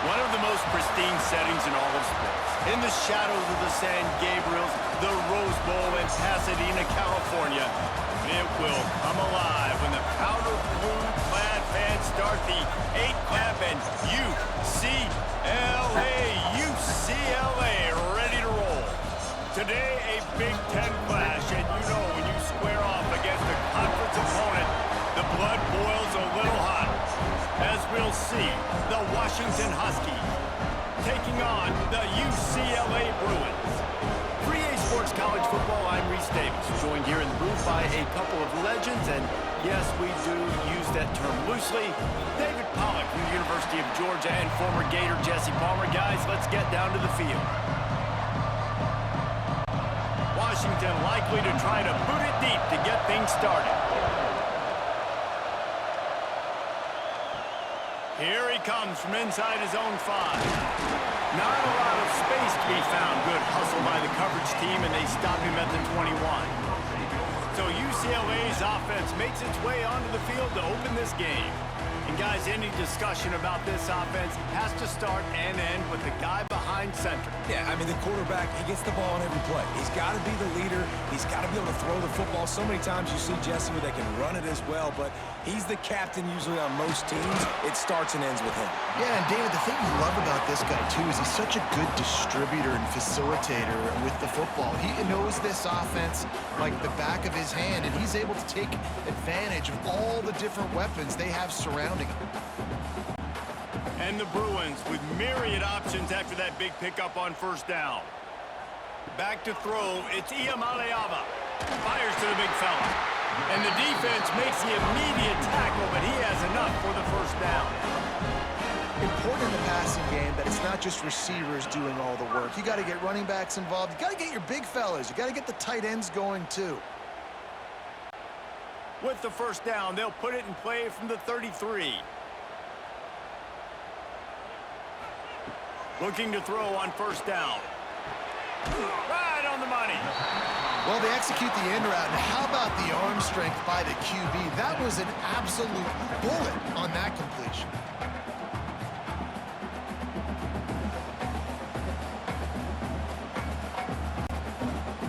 One of the most pristine settings in all of sports. In the shadows of the San Gabriels, the Rose Bowl in Pasadena, California, it will come alive when the powder blue-clad fans start the 8-clap and UCLA ready to roll. Today, a Big Ten clash, and you know when you square off against a conference opponent, the blood boils a little hot. As we'll see, the Washington Huskies taking on the UCLA Bruins. For EA Sports College Football, I'm Reese Davis, joined here in the booth by a couple of legends, and yes, we do use that term loosely. David Pollack from the University of Georgia and former Gator Jesse Palmer. Guys, let's get down to the field. Washington likely to try to boot it deep to get things started. Here he comes from inside his own 5. Not a lot of space to be found. Good hustle by the coverage team, and they stop him at the 21. So UCLA's offense makes its way onto the field to open this game. And guys, any discussion about this offense has to start and end with the guy behind center. Yeah, I mean, the quarterback, he gets the ball on every play. He's got to be the leader. He's got to be able to throw the football. So many times you see Jesse where they can run it as well, but he's the captain usually on most teams. It starts and ends with him. Yeah, and David, the thing you love about this guy, too, is he's such a good distributor and facilitator with the football. He knows this offense like the back of his hand, and he's able to take advantage of all the different weapons they have surrounding him. And the Bruins with myriad options after that big pickup on first down. Back to throw, it's Iamaleava. Fires to the big fella. And the defense makes the immediate tackle, but he has enough for the first down. Important in the passing game that it's not just receivers doing all the work. You got to get running backs involved. You got to get your big fellas. You got to get the tight ends going, too. With the first down, they'll put it in play from the 33. Looking to throw on first down. Right on the money. Well, they execute the end route, and how about the arm strength by the QB? That was an absolute bullet on that completion.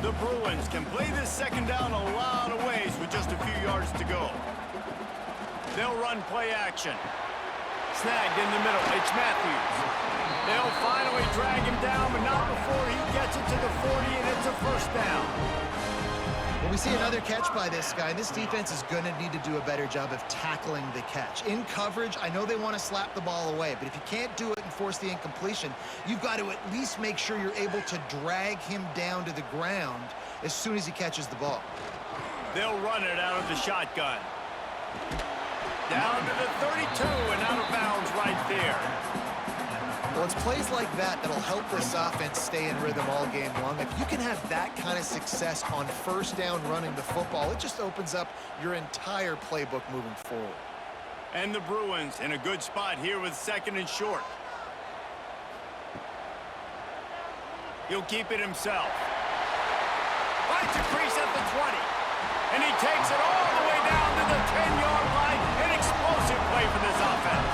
The Bruins can play this second down a lot of ways with just a few yards to go. They'll run play action. Snagged in the middle. It's Matthews. They'll finally drag him down, but not before he gets it to the 40, and it's a first down. Well, we see another catch by this guy. This defense is going to need to do a better job of tackling the catch. In coverage, I know they want to slap the ball away, but if you can't do it and force the incompletion, you've got to at least make sure you're able to drag him down to the ground as soon as he catches the ball. They'll run it out of the shotgun. Down to the 32 and out of bounds right there. Well, it's plays like that that'll help this offense stay in rhythm all game long. If you can have that kind of success on first down running the football, it just opens up your entire playbook moving forward. And the Bruins in a good spot here with second and short. He'll keep it himself. Finds a crease at the 20. And he takes it all the way down to the 10-yard line. An explosive play for this offense.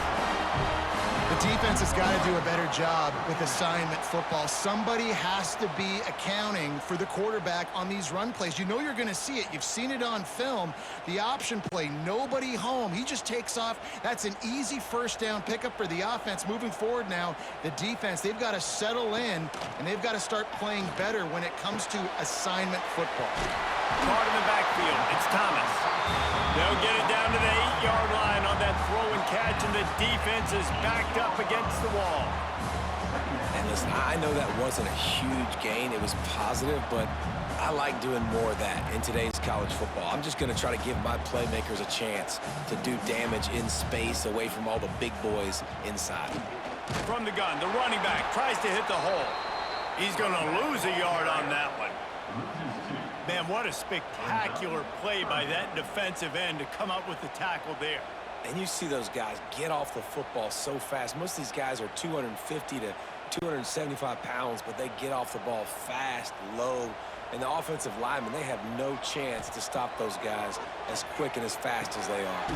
The defense has got to do a better job with assignment football. Somebody has to be accounting for the quarterback on these run plays. You know you're going to see it. You've seen it on film. The option play, nobody home. He just takes off. That's an easy first down pickup for the offense. Moving forward now, the defense, they've got to settle in, and they've got to start playing better when it comes to assignment football. Caught in the backfield. It's Thomas. They'll get it down to the 8-yard line on that throw and catch, and the defense is backed up against the wall. And listen, I know that wasn't a huge gain. It was positive, but I like doing more of that in today's college football. I'm just going to try to give my playmakers a chance to do damage in space away from all the big boys inside. From the gun, the running back tries to hit the hole. He's going to lose a yard on that one. Man, what a spectacular play by that defensive end to come up with the tackle there. And you see those guys get off the football so fast. Most of these guys are 250 to 275 pounds, but they get off the ball fast, low. And the offensive linemen, they have no chance to stop those guys as quick and as fast as they are.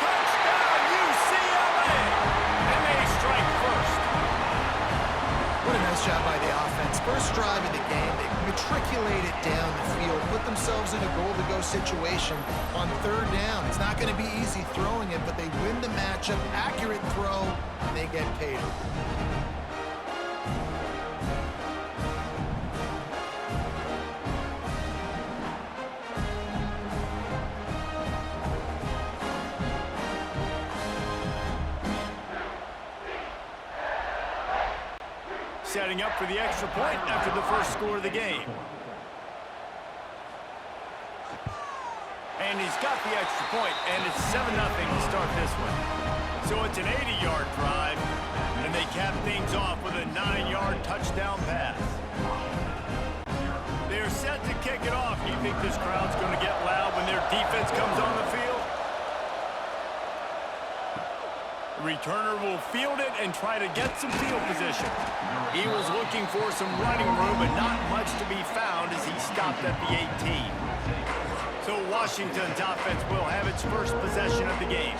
Touchdown, UCLA! And they strike first. Nice job by the offense. First drive of the game, they matriculated down the field, put themselves in a goal-to-go situation on third down. It's not going to be easy throwing it, but they win the matchup. Accurate throw, and they get paid. Setting up for the extra point after the first score of the game. And he's got the extra point, and it's 7-0 to start this one. So it's an 80-yard drive, and they cap things off with a 9-yard touchdown pass. They're set to kick it off. Do you think this crowd's going to get loud when their defense comes on the field? The returner will field it and try to get some field position. He was looking for some running room, but not much to be found as he stopped at the 18. So Washington's offense will have its first possession of the game.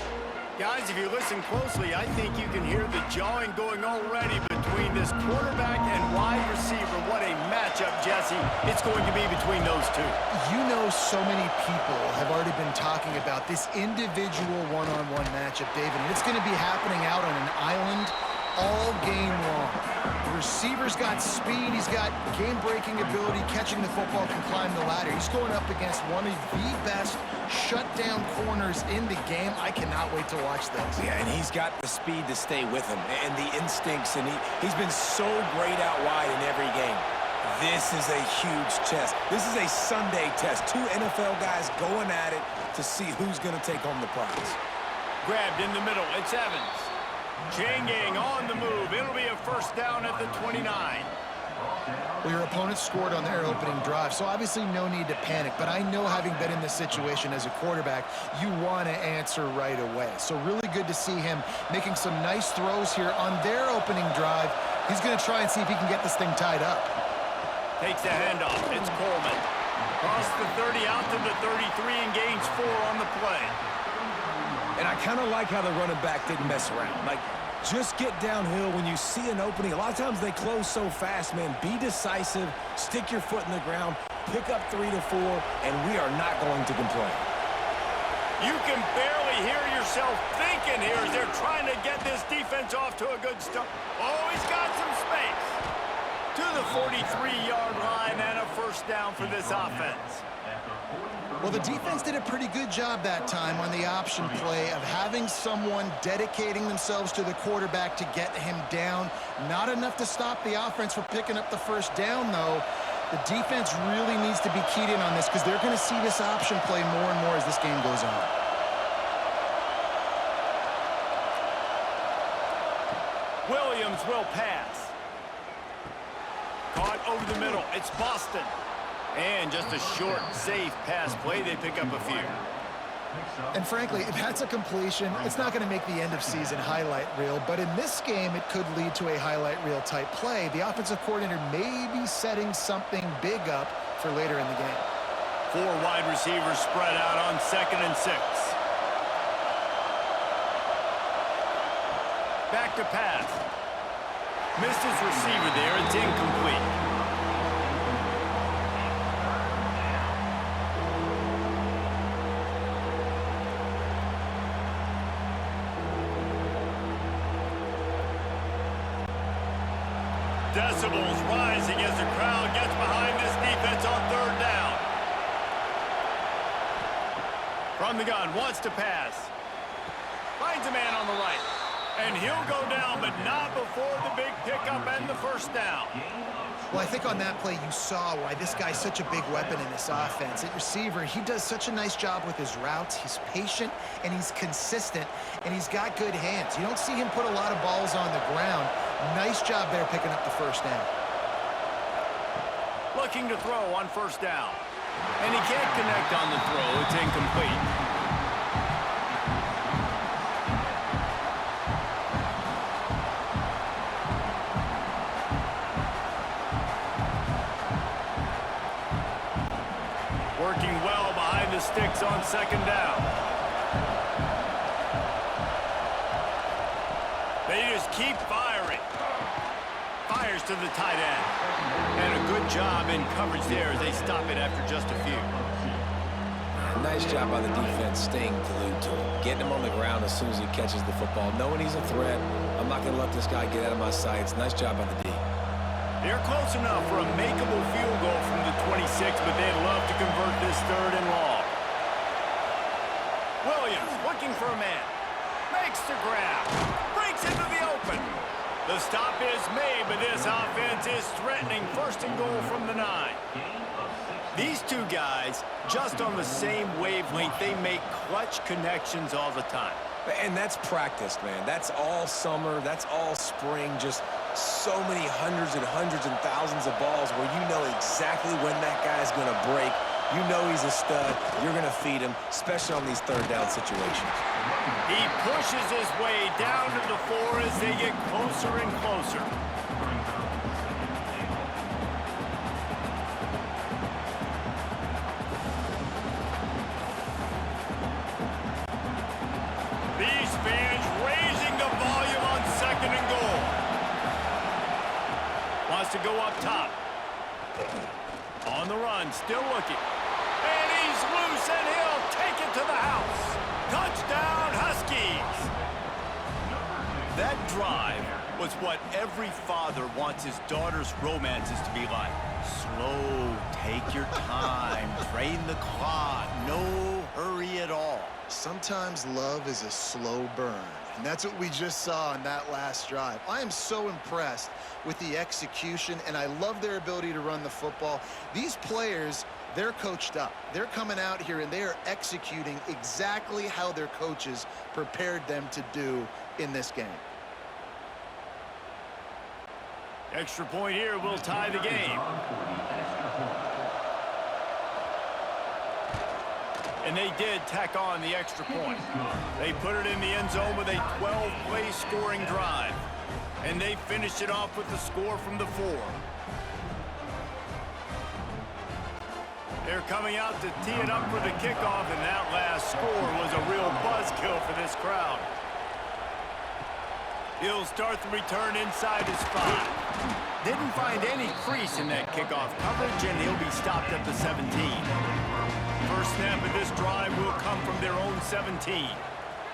Guys, if you listen closely, I think you can hear the jawing going already between this quarterback and wide receiver. What a matchup, Jesse, it's going to be between those two. You know, so many people have already been talking about this individual one-on-one matchup, David, and it's going to be happening out on an island all game long. The receiver's got speed, he's got game-breaking ability, catching the football, can climb the ladder. He's going up against one of the best shutdown corners in the game. I cannot wait to watch this. Yeah, and he's got the speed to stay with him and the instincts, and he's been so great out wide in every game. This is a huge test. This is a Sunday test. Two NFL guys going at it to see who's going to take home the prize. Grabbed in the middle, it's Evans. Chain gang on the move. It'll be a first down at the 29. Well, your opponent scored on their opening drive, so obviously no need to panic. But I know, having been in this situation as a quarterback, you want to answer right away. So really good to see him making some nice throws here on their opening drive. He's going to try and see if he can get this thing tied up. Takes the handoff. It's Coleman. Across the 30 out to the 33 and gains 4 on the play. And I kind of like how the running back didn't mess around. Like, just get downhill when you see an opening. A lot of times they close so fast, man. Be decisive, stick your foot in the ground, pick up 3 to 4, and we are not going to complain. You can barely hear yourself thinking here as they're trying to get this defense off to a good start. Oh, he's got some space. To the 43-yard line and a first down for this offense. Well, the defense did a pretty good job that time on the option play of having someone dedicating themselves to the quarterback to get him down. Not enough to stop the offense from picking up the first down, though. The defense really needs to be keyed in on this because they're going to see this option play more and more as this game goes on. Williams will pass. Caught over the middle. It's Boston. And just a short, safe pass play. They pick up a few. And frankly, if that's a completion, it's not going to make the end-of-season highlight reel. But in this game, it could lead to a highlight reel type play. The offensive coordinator may be setting something big up for later in the game. 4 wide receivers spread out on 2nd and 6. Back to pass. Missed his receiver there. It's incomplete. Decibels rising as the crowd gets behind this defense on 3rd down. From the gun, wants to pass. Finds a man on the right. And he'll go down, but not before the big pickup and the first down. Well, I think on that play you saw why this guy's such a big weapon in this offense. At receiver, he does such a nice job with his routes. He's patient, and he's consistent, and he's got good hands. You don't see him put a lot of balls on the ground. Nice job there picking up the first down. Looking to throw on 1st down. And he can't connect on the throw. It's incomplete. Working well behind the sticks on 2nd down. They just keep firing. Fires to the tight end. And a good job in coverage there as they stop it after just a few. Nice job by the defense staying glued to him, getting him on the ground as soon as he catches the football, knowing he's a threat. I'm not going to let this guy get out of my sights. Nice job by the D. They're close enough for a makeable field goal from the 26, but they'd love to convert this 3rd and long. Williams looking for a man. Makes the grab. Breaks into the open. The stop is made, but this offense is threatening 1st and goal from the 9. These two guys, just on the same wavelength, they make clutch connections all the time. And that's practice, man. That's all summer. That's all spring. Just so many hundreds and thousands of balls where you know exactly when that guy's going to break. You know he's a stud. You're going to feed him, especially on these 3rd down situations. He pushes his way down to the 4 as they get closer and closer. These fans raising the volume on 2nd and goal. Wants to go up top. On the run, still looking. And he's loose, and he'll take it to the house. Touchdown, Huskies! That drive was what every father wants his daughter's romances to be like. Slow, take your time, drain the clock, no hurry at all. Sometimes love is a slow burn, and that's what we just saw on that last drive. I am so impressed with the execution, and I love their ability to run the football. These players, they're coached up. They're coming out here, and they are executing exactly how their coaches prepared them to do in this game. Extra point here will tie the game. And they did tack on the extra point. They put it in the end zone with a 12-play scoring drive. And they finished it off with the score from the 4. They're coming out to tee it up for the kickoff, and that last score was a real buzzkill for this crowd. He'll start the return inside his 5. Didn't find any crease in that kickoff coverage, and he'll be stopped at the 17. First snap of this drive will come from their own 17.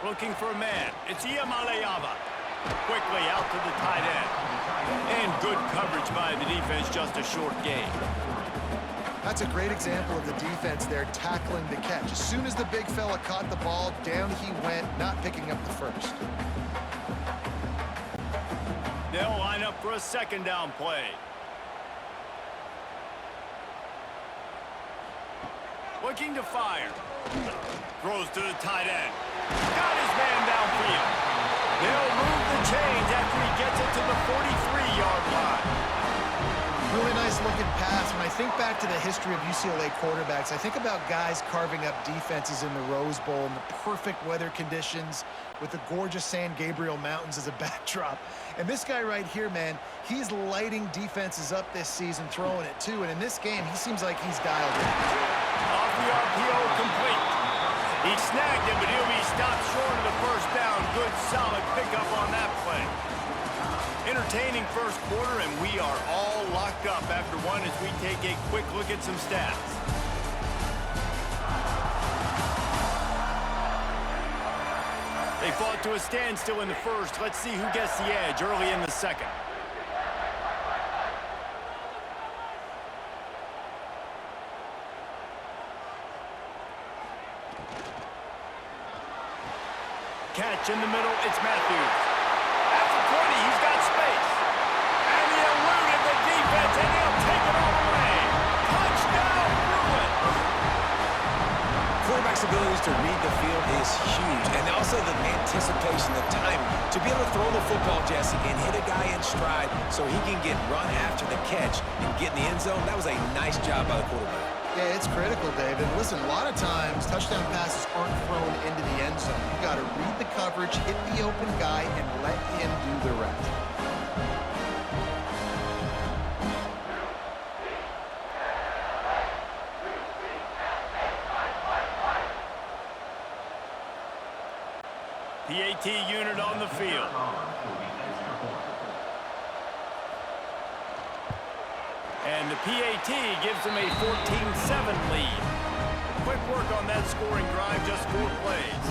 Looking for a man. It's Iamaleava. Quickly out to the tight end. And good coverage by the defense, just a short gain. That's a great example of the defense there tackling the catch. As soon as the big fella caught the ball, down he went, not picking up the first. They'll line up for a 2nd down play. Looking to fire. Throws to the tight end. Got his man downfield. They'll move the chains after he gets it to the 43-yard line. Really nice looking pass. When I think back to the history of UCLA quarterbacks, I think about guys carving up defenses in the Rose Bowl in the perfect weather conditions with the gorgeous San Gabriel Mountains as a backdrop. And this guy right here, man, he's lighting defenses up this season, throwing it too. And in this game, he seems like he's dialed in. Off the RPO, complete. He snagged it, but he'll be stopped short of the 1st down. Good, solid pickup on that play. Entertaining first quarter, and we are all locked up after one as we take a quick look at some stats. They fought to a standstill in the 1st. Let's see who gets the edge early in the 2nd. Catch in the middle, it's Matthews. At the 20, he's got space. And he eluded the defense, and he'll take it all away. Touchdown, Bruins! Quarterback's abilities to read the field is huge. And also the anticipation, the timing. To be able to throw the football, Jesse, and hit a guy in stride so he can get run after the catch and get in the end zone, that was a nice job by the quarterback. Yeah, it's critical, David. Listen, a lot of times touchdown passes aren't thrown into the end zone. You got to read the coverage, hit the open guy, and let him do the rest. The AT unit on the field. And the PAT gives them a 14-7 lead. Quick work on that scoring drive, just 4 plays.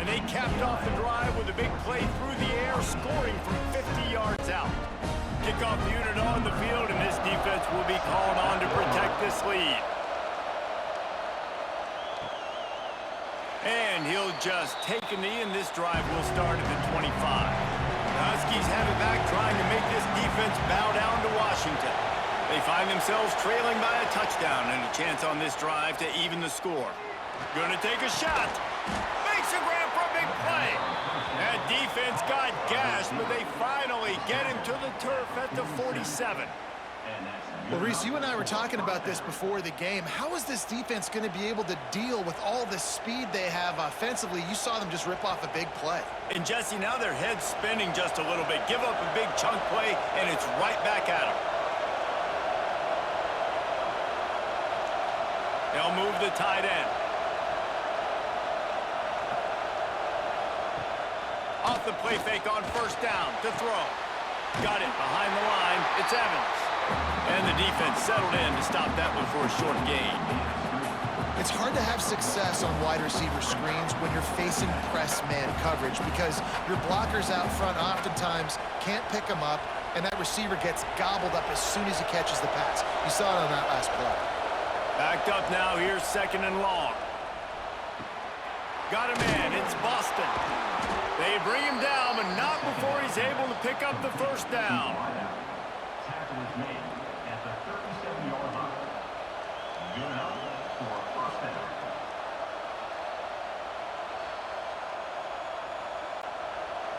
And they capped off the drive with a big play through the air, scoring from 50 yards out. Kickoff unit on the field, and this defense will be called on to protect this lead. And he'll just take a knee, and this drive will start at the 25. The Huskies have it back, trying to make this defense bow down to Washington. They find themselves trailing by a touchdown and a chance on this drive to even the score. Gonna take a shot. Makes a grab for a big play. That defense got gashed, but they finally get him to the turf at the 47. Well, Reese, you and I were talking about this before the game. How is this defense going to be able to deal with all the speed they have offensively? You saw them just rip off a big play. And Jesse, now their head's spinning just a little bit. Give up a big chunk play, and it's right back at them. They'll move the tight end. Off the play fake on first down to throw. Got it behind the line. It's Evans. And the defense settled in to stop that one for a short gain. It's hard to have success on wide receiver screens when you're facing press man coverage because your blockers out front oftentimes can't pick them up, and that receiver gets gobbled up as soon as he catches the pass. You saw it on that last play. Backed up now, here's 2nd and long. Got him in, it's Boston. They bring him down, but not before he's able to pick up the first down. Tackle is made at the 37-yard line. Good enough for a first down.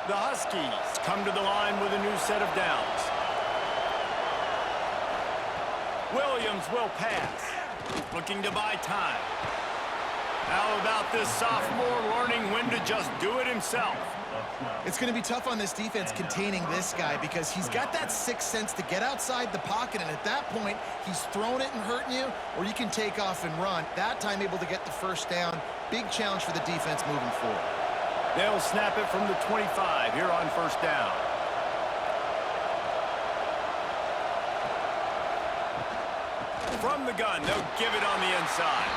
The Huskies come to the line with a new set of downs. Williams will pass. Looking to buy time. How about this sophomore learning when to just do it himself? It's going to be tough on this defense containing this guy because he's got that sixth sense to get outside the pocket, and at that point, he's throwing it and hurting you, or you can take off and run. That time able to get the first down. Big challenge for the defense moving forward. They'll snap it from the 25 here on first down. From the gun, they'll give it on the inside.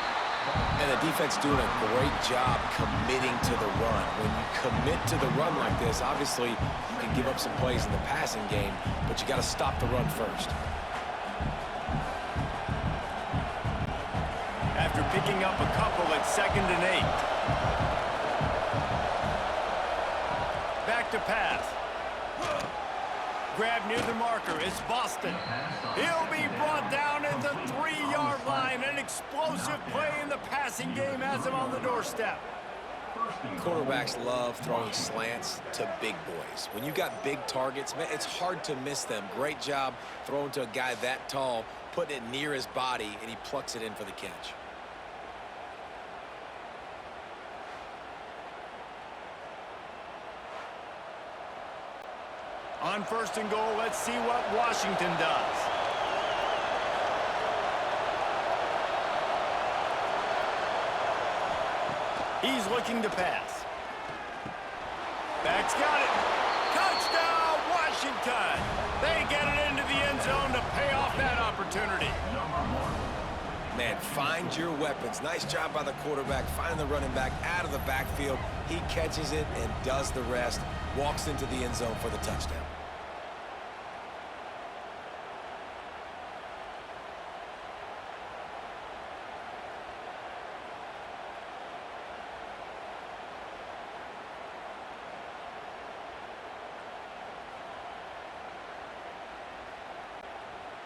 And the defense doing a great job committing to the run. When you commit to the run like this, obviously you can give up some plays in the passing game, but you got to stop the run first. After picking up a couple at 2nd and 8. Back to pass. Grab near the marker. It's Boston. He'll be brought down at the 3-yard line. An explosive play in the passing game has him on the doorstep. Quarterbacks love throwing slants to big boys. When you've got big targets, man, it's hard to miss them. Great job throwing to a guy that tall, putting it near his body, and he plucks it in for the catch. On 1st and goal, let's see what Washington does. He's looking to pass. Back's got it. Touchdown, Washington! They get it into the end zone to pay off that opportunity. Man, find your weapons. Nice job by the quarterback, finding the running back out of the backfield. He catches it and does the rest. Walks into the end zone for the touchdown.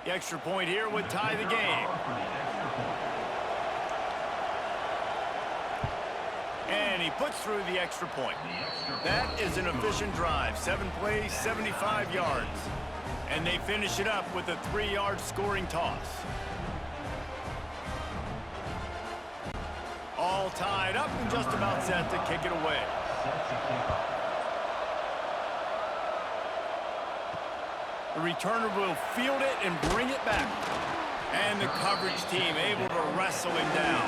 The extra point here would tie the game. And he puts through the extra point. That is an efficient drive. 7 plays, 75 yards. And they finish it up with a 3-yard scoring toss. All tied up and just about set to kick it away. The returner will field it and bring it back. And the coverage team able to wrestle him down.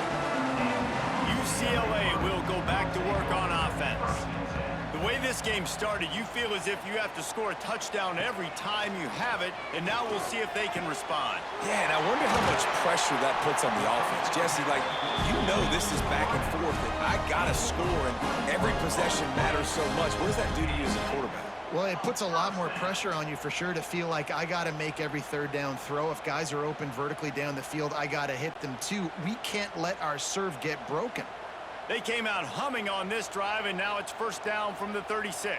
UCLA will go back to work on offense. The The way this game started, you feel as if you have to score a touchdown every time you have it, and now we'll see if they can respond. Yeah, and I wonder how much pressure that puts on the offense. Jesse, like, you know this is back and forth, and I got to score, and every possession matters so much. What does that do to you as a quarterback? Well, it puts a lot more pressure on you for sure to feel like I got to make every third down throw. If guys are open vertically down the field, I got to hit them too. We can't let our serve get broken. They came out humming on this drive, and now it's first down from the 36.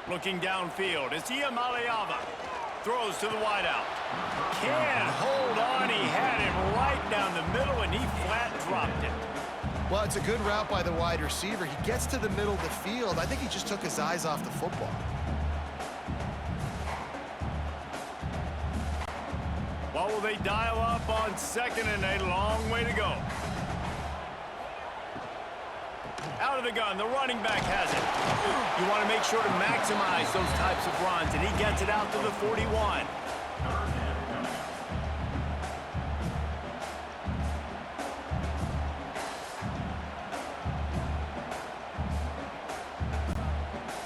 Looking downfield, it's Maleava. Throws to the wideout. Can't hold on. He had it right down the middle, and he flat dropped it. Well, it's a good route by the wide receiver. He gets to the middle of the field. I think he just took his eyes off the football. What will they dial up on second and a long way to go? Out of the gun, the running back has it. You want to make sure to maximize those types of runs, and he gets it out to the 41.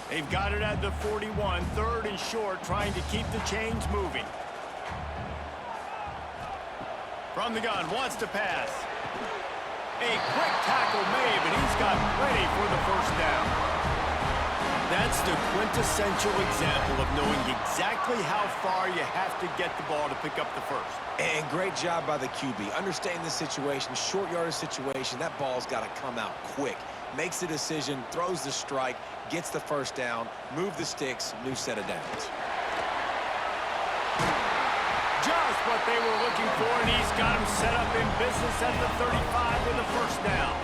They've got it at the 41, third and short, trying to keep the chains moving. From the gun, wants to pass. A quick tackle made, but he's got plenty for the first down. That's the quintessential example of knowing exactly how far you have to get the ball to pick up the first. And great job by the QB. Understanding the situation, short yardage situation, that ball's got to come out quick. Makes the decision, throws the strike, gets the first down, move the sticks, new set of downs. Just what they were looking for, and he's got him set up in business at the 35 with a first down.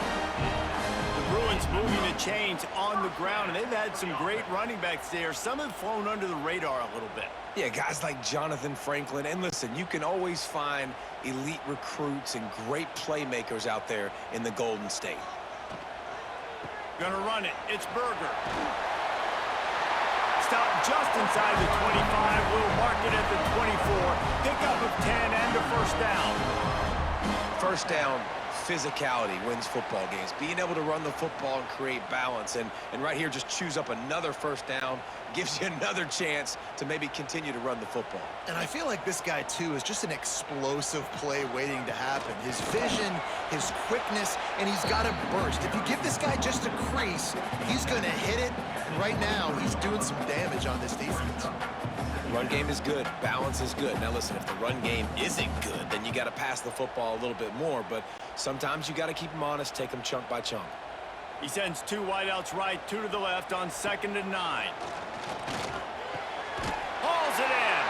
The Bruins moving the chains on the ground, and they've had some great running backs there. Some have flown under the radar a little bit. Yeah, guys like Jonathan Franklin. And listen, you can always find elite recruits and great playmakers out there in the Golden State. Gonna run it. It's Berger. Stop just inside the 25. We'll mark it at the 24. Pickup of 10 and a first down. First down, physicality wins football games. Being able to run the football and create balance. And right here, just choose up another first down. Gives you another chance to maybe continue to run the football. And I feel like this guy, too, is just an explosive play waiting to happen. His vision, his quickness, and he's got a burst. If you give this guy just a crease, he's going to hit it. And right now, he's doing some damage on this defense. Run game is good. Balance is good. Now, listen, if the run game isn't good, then you got to pass the football a little bit more. But sometimes you got to keep them honest, take them chunk by chunk. He sends two wideouts right, two to the left on 2nd and 9. Hauls it in.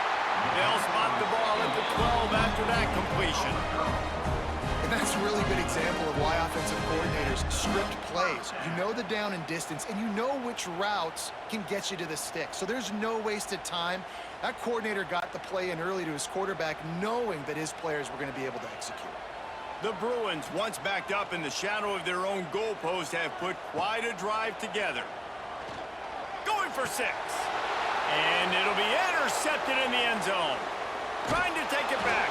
They'll spot the ball at the 12 after that completion. And that's a really good example of why offensive coordinators script plays. You know the down and distance, and you know which routes can get you to the stick. So there's no wasted time. That coordinator got the play in early to his quarterback, knowing that his players were going to be able to execute. The Bruins, once backed up in the shadow of their own goalpost, have put quite a drive together. Going for 6. And it'll be intercepted in the end zone. Trying to take it back.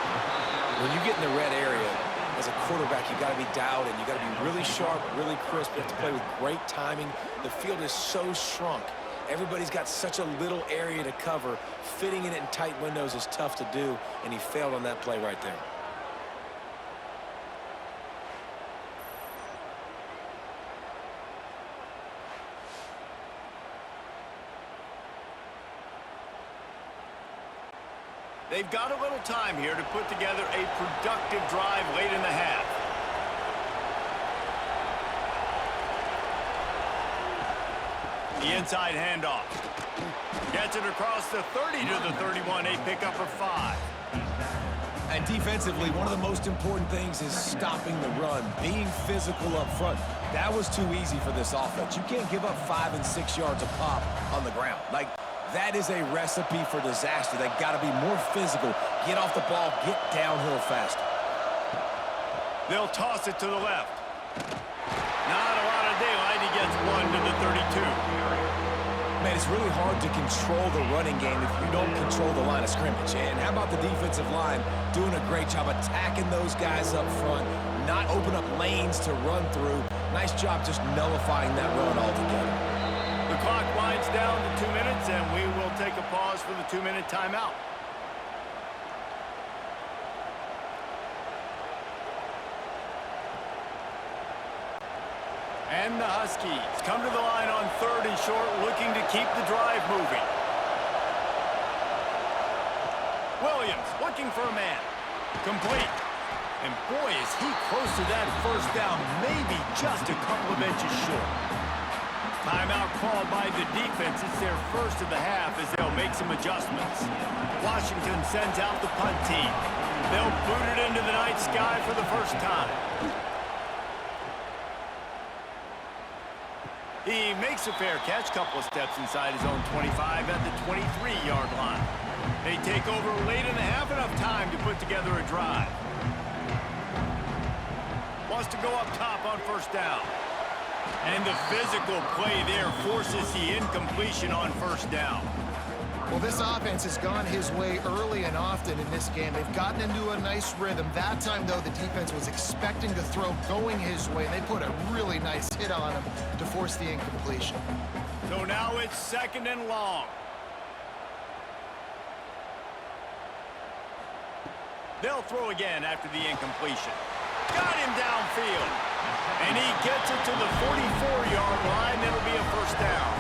When you get in the red area, as a quarterback, you got to be dialed in. You got to be really sharp, really crisp. You have to play with great timing. The field is so shrunk. Everybody's got such a little area to cover. Fitting it in tight windows is tough to do, and he failed on that play right there. They've got a little time here to put together a productive drive late in the half. The inside handoff. Gets it across the 30 to the 31, a pickup of 5. And defensively, one of the most important things is stopping the run, being physical up front. That was too easy for this offense. You can't give up 5 and 6 yards a pop on the ground. Like, that is a recipe for disaster. They've got to be more physical, get off the ball, get downhill faster. They'll toss it to the left. Not a lot of daylight. He gets 1 to the 32. Man, it's really hard to control the running game if you don't control the line of scrimmage. And how about the defensive line doing a great job attacking those guys up front, not open up lanes to run through, Nice job just nullifying that run altogether. The clock winds down to 2 minutes, and we will take a pause for the 2-minute timeout. And the Huskies come to the line on 3rd and short, looking to keep the drive moving. Williams looking for a man. Complete. And boy, is he close to that first down, maybe just a couple of inches short. Timeout called by the defense. It's their first of the half as they'll make some adjustments. Washington sends out the punt team. They'll boot it into the night sky for the first time. He makes a fair catch, couple of steps inside his own 25 at the 23-yard line. They take over late in the half, enough time to put together a drive. Wants to go up top on first down. And the physical play there forces the incompletion on first down. Well, this offense has gone his way early and often in this game. They've gotten into a nice rhythm. That time, though, the defense was expecting the throw going his way. They put a really nice hit on him to force the incompletion. So now it's 2nd and long. They'll throw again after the incompletion. Got him downfield. And he gets it to the 44-yard line. It'll be a first down.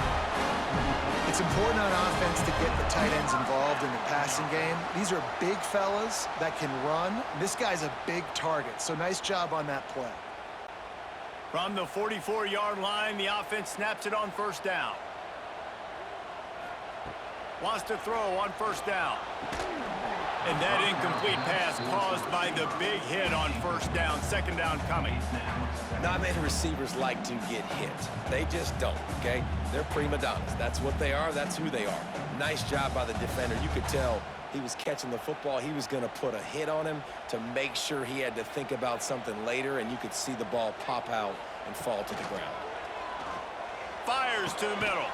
It's important on offense to get the tight ends involved in the passing game. These are big fellas that can run. This guy's a big target, so nice job on that play. From the 44-yard line, the offense snaps it on first down. Wants to throw on first down. And that incomplete pass caused by the big hit on first down. 2nd down coming. Not many receivers like to get hit. They just don't, okay? They're prima donnas. That's what they are. That's who they are. Nice job by the defender. You could tell he was catching the football. He was going to put a hit on him to make sure he had to think about something later, and you could see the ball pop out and fall to the ground. Fires to the middle.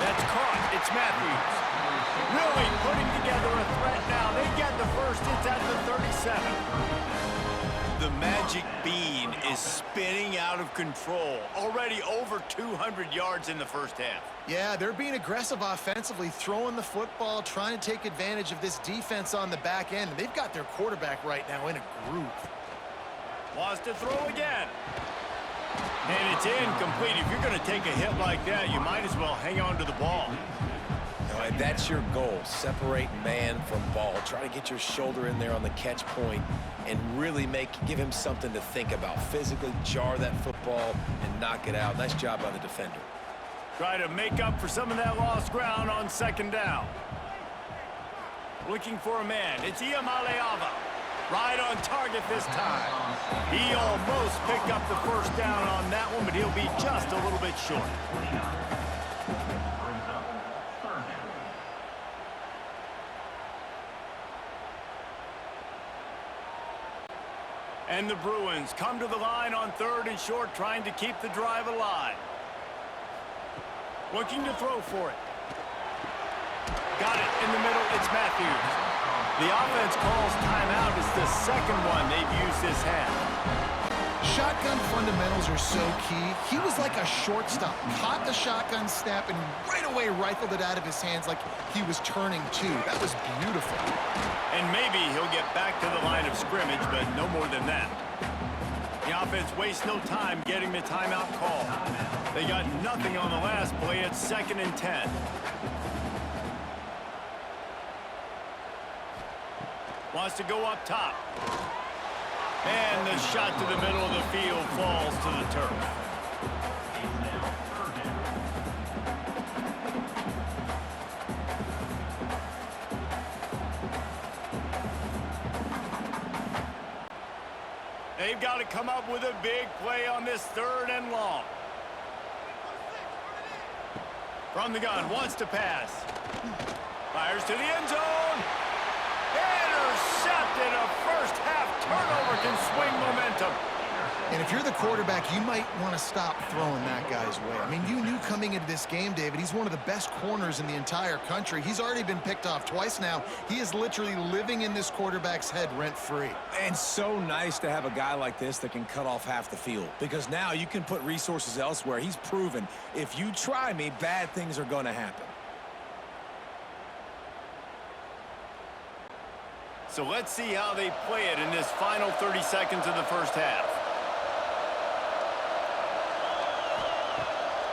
That's caught. It's Matthews. Really putting together a threat now. They get the first. It's at the 37. The magic bean is spinning out of control. Already over 200 yards in the first half. Yeah, they're being aggressive offensively, throwing the football, trying to take advantage of this defense on the back end. They've got their quarterback right now in a groove. Wants to throw again. And it's incomplete. If you're going to take a hit like that, you might as well hang on to the ball. And that's your goal. Separate man from ball. Try to get your shoulder in there on the catch point and really give him something to think about. Physically jar that football and knock it out. Nice job by the defender. Try to make up for some of that lost ground on 2nd down. Looking for a man. It's Iamaleava. Right on target this time. He almost picked up the first down on that one, but he'll be just a little bit short. And the Bruins come to the line on 3rd and short, trying to keep the drive alive. Looking to throw for it. Got it in the middle. It's Matthews. The offense calls timeout. It's the 2nd one they've used this half. Shotgun fundamentals are so key. He was like a shortstop. Caught the shotgun snap and right away rifled it out of his hands like he was turning two. That was beautiful. And maybe he'll get back to the line of scrimmage, but no more than that. The offense wastes no time getting the timeout call. They got nothing on the last play. It's 2nd and 10. Wants to go up top. And the shot to the middle of the field falls to the turf. They've got to come up with a big play on this 3rd and long. From the gun, wants to pass. Fires to the end zone. Intercepted. A first half turnover can swing momentum. And if you're the quarterback, you might want to stop throwing that guy's way. I mean, you knew coming into this game, David, he's one of the best corners in the entire country. He's already been picked off twice now. He is literally living in this quarterback's head rent-free. And so nice to have a guy like this that can cut off half the field, because now you can put resources elsewhere. He's proven if you try me, bad things are going to happen. So let's see how they play it in this final 30 seconds of the first half.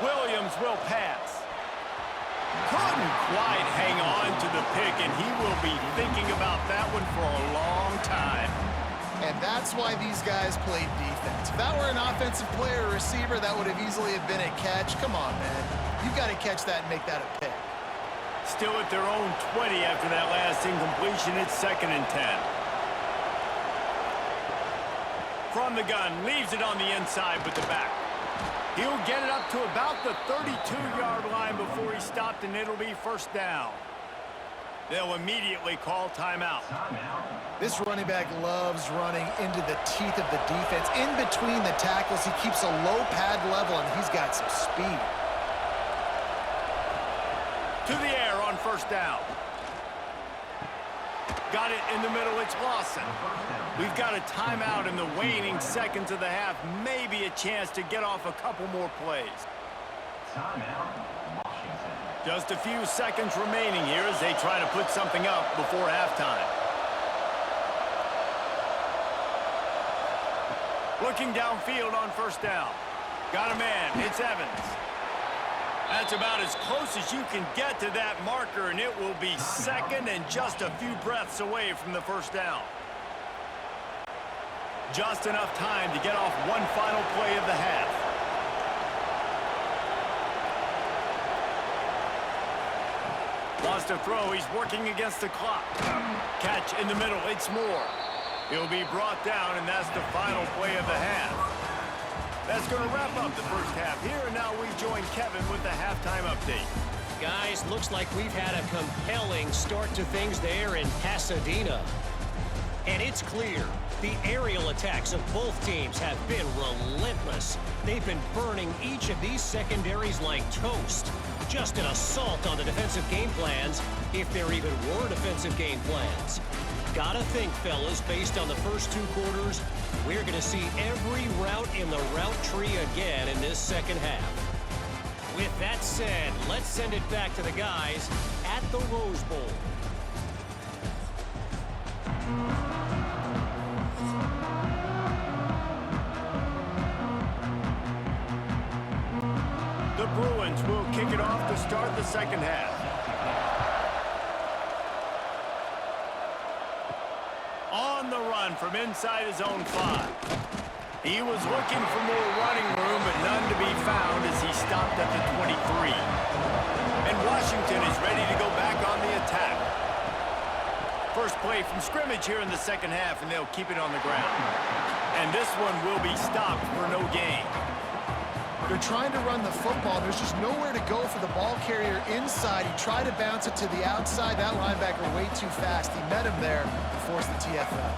Williams will pass. Couldn't quite hang on to the pick, and he will be thinking about that one for a long time. And that's why these guys played defense. If that were an offensive player or receiver, that would have easily have been a catch. Come on, man. You've got to catch that and make that a pick. Still at their own 20 after that last incompletion. It's 2nd and 10. From the gun, leaves it on the inside with the back. He'll get it up to about the 32-yard line before he stopped, and it'll be first down. They'll immediately call timeout. This running back loves running into the teeth of the defense. In between the tackles, he keeps a low pad level, and he's got some speed. To the air on first down. Got it in the middle. It's Lawson. We've got a timeout in the waning seconds of the half. Maybe a chance to get off a couple more plays. Just a few seconds remaining here as they try to put something up before halftime. Looking downfield on first down. Got a man. It's Evans. That's about as close as you can get to that marker, and it will be second and just a few breaths away from the first down. Just enough time to get off one final play of the half. Wants to throw. He's working against the clock. Catch in the middle. It's Moore. He'll be brought down, and that's the final play of the half. That's going to wrap up the first half here, and now we join Kevin with the halftime update. Guys, looks like we've had a compelling start to things there in Pasadena. And it's clear, the aerial attacks of both teams have been relentless. They've been burning each of these secondaries like toast. Just an assault on the defensive game plans, if there even were defensive game plans. Gotta think, fellas, based on the first 2 quarters, we're going to see every route in the route tree again in this second half. With that said, let's send it back to the guys at the Rose Bowl. The Bruins will kick it off to start the second half. On the run from inside his own 5. He was looking for more running room, but none to be found as he stopped at the 23. And Washington is ready to go back on the attack. First play from scrimmage here in the second half, and they'll keep it on the ground. And this one will be stopped for no gain. They're trying to run the football. There's just nowhere to go for the ball carrier inside. He tried to bounce it to the outside. That linebacker way too fast. He met him there and forced the TFL.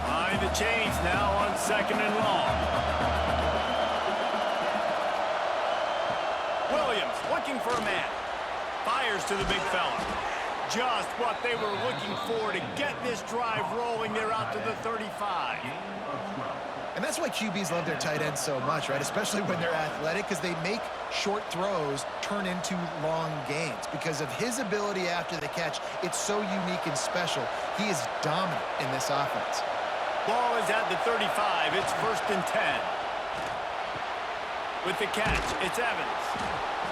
Behind the chains now on 2nd and long. Williams looking for a man. Fires to the big fella. Just what they were looking for to get this drive rolling. They're out to the 35. And that's why QBs love their tight ends so much, right? Especially when they're athletic, because they make short throws turn into long gains. Because of his ability after the catch, it's so unique and special. He is dominant in this offense. Ball is at the 35. It's 1st and 10. With the catch, it's Evans.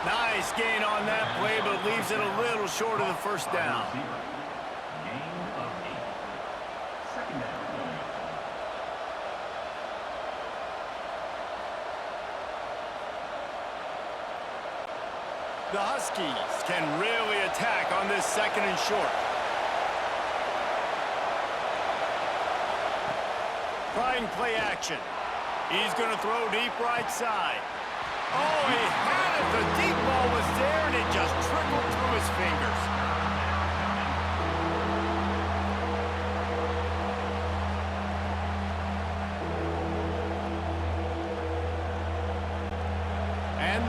Nice gain on that play, but leaves it a little short of the first down. The Huskies can really attack on this 2nd and short. Trying play action. He's going to throw deep right side. Oh, he had it. The deep ball was there, and it just trickled through his fingers.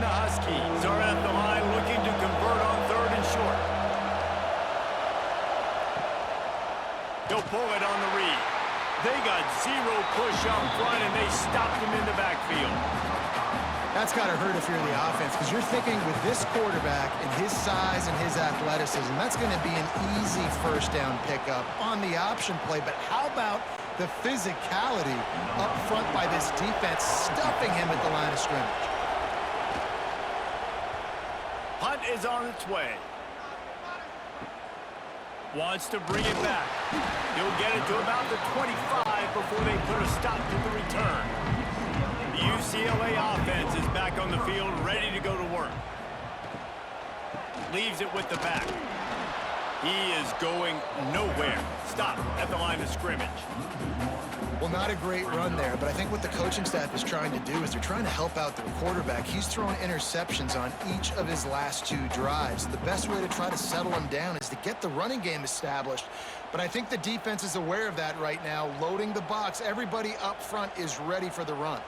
the Huskies are at the line looking to convert on 3rd and short. He'll pull it on the read. They got 0 push up front, and they stopped him in the backfield. That's got to hurt if you're the offense, because you're thinking with this quarterback and his size and his athleticism, that's going to be an easy first down pickup on the option play. But how about the physicality up front by this defense, stuffing him at the line of scrimmage? Punt is on its way. Wants to bring it back. He'll get it to about the 25 before they put a stop to the return. The UCLA offense is back on the field, ready to go to work. Leaves it with the back. He is going nowhere. Stop at the line of scrimmage. Well, not a great run there, but I think what the coaching staff is trying to do is they're trying to help out their quarterback. He's thrown interceptions on each of his last 2 drives. The best way to try to settle him down is to get the running game established. But I think the defense is aware of that right now, loading the box. Everybody up front is ready for the run.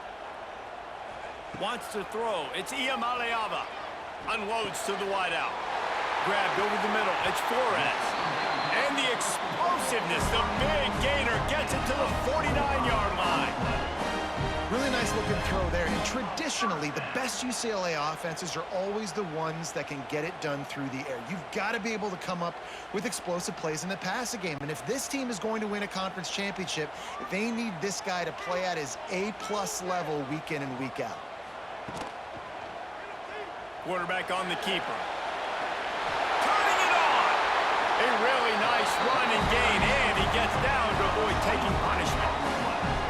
Wants to throw. It's Iamaleava. Unloads to the wideout. Grabbed over the middle. It's Flores. And the explosiveness, the big gainer gets it to the 49-yard line. Really nice looking throw there. And traditionally, the best UCLA offenses are always the ones that can get it done through the air. You've got to be able to come up with explosive plays in the passing game. And if this team is going to win a conference championship, they need this guy to play at his A-plus level week in and week out. Quarterback on the keeper. Turning it on. A really nice run and gain, and he gets down to avoid taking punishment.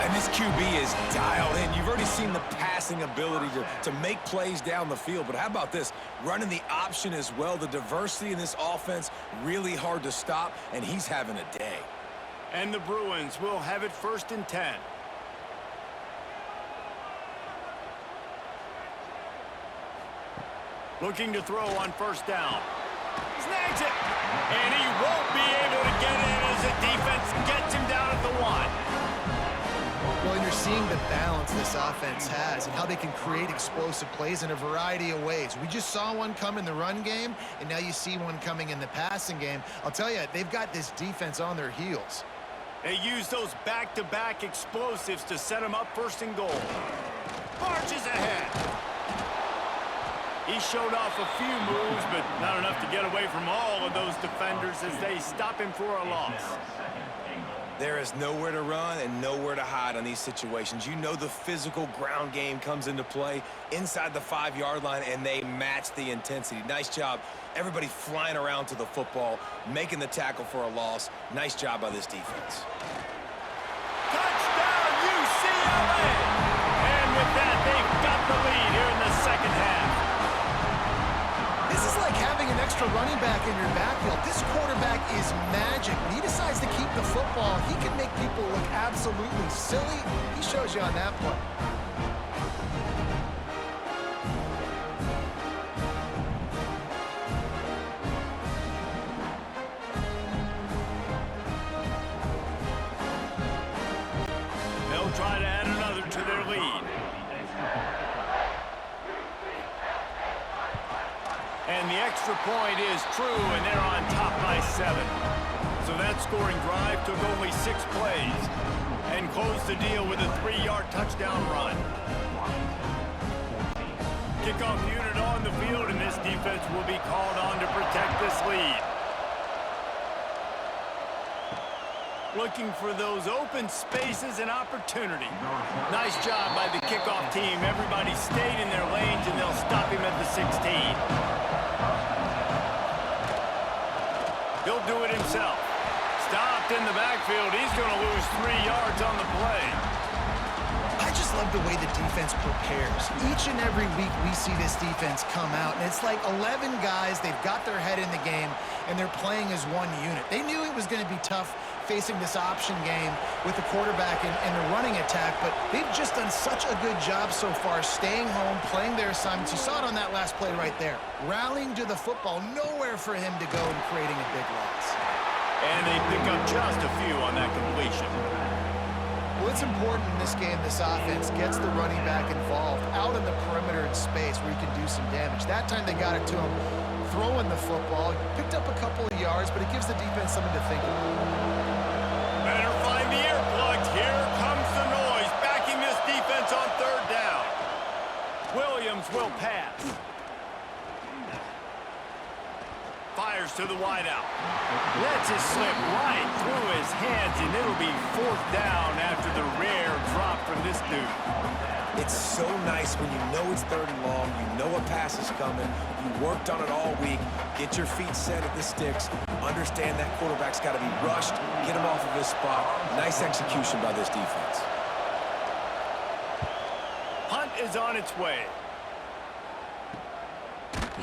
And this QB is dialed in. You've already seen the passing ability to make plays down the field. But how about this? Running the option as well. The diversity in this offense, really hard to stop, and he's having a day. And the Bruins will have it 1st and 10. Looking to throw on 1st down. Snags it. And he won't be able to get in as the defense gets him down at the 1. Well, and you're seeing the balance this offense has and how they can create explosive plays in a variety of ways. We just saw one come in the run game, and now you see one coming in the passing game. I'll tell you, they've got this defense on their heels. They use those back-to-back explosives to set him up 1st and goal. Marches ahead. He showed off a few moves, but not enough to get away from all of those defenders as they stop him for a loss. There is nowhere to run and nowhere to hide on these situations. You know the physical ground game comes into play inside the 5-yard line, and they match the intensity. Nice job. Everybody flying around to the football, making the tackle for a loss. Nice job by this defense. Touchdown, UCLA! And with that, they've got the lead here in the 2nd half. This is like having an extra running back in your backfield. This quarterback is magic. When he decides to keep the football, he can make people look absolutely silly. He shows you on that play. They'll try to add another to their lead. And the extra point is true, and they're on top by 7. So that scoring drive took only 6 plays and closed the deal with a 3-yard touchdown run. Kickoff unit on the field, and this defense will be called on to protect this lead. Looking for those open spaces and opportunity. Nice job by the kickoff team. Everybody stayed in their lanes, and they'll stop him at the 16. He'll do it himself. Stopped in the backfield. He's going to lose 3 yards on the play. I just love the way the defense prepares. Each and every week we see this defense come out, and it's like 11 guys. They've got their head in the game, and they're playing as one unit. They knew it was going to be tough facing this option game with the quarterback and the running attack, but they've just done such a good job so far staying home, playing their assignments. You saw it on that last play right there. Rallying to the football, nowhere for him to go and creating a big loss. And they pick up just a few on that completion. Well, it's important in this game this offense gets the running back involved out in the perimeter in space where he can do some damage. That time they got it to him throwing the football. Picked up a couple of yards, but it gives the defense something to think about. Better find the earplugs. Here comes the noise, backing this defense on third down. Williams will pass. Fires to the wideout. Lets it slip right through his hands, and it'll be fourth down after the rare drop from this dude. It's so nice when you know it's third and long, you know a pass is coming, you worked on it all week, get your feet set at the sticks, understand that quarterback's got to be rushed, get him off of his spot. Nice execution by this defense. Punt is on its way.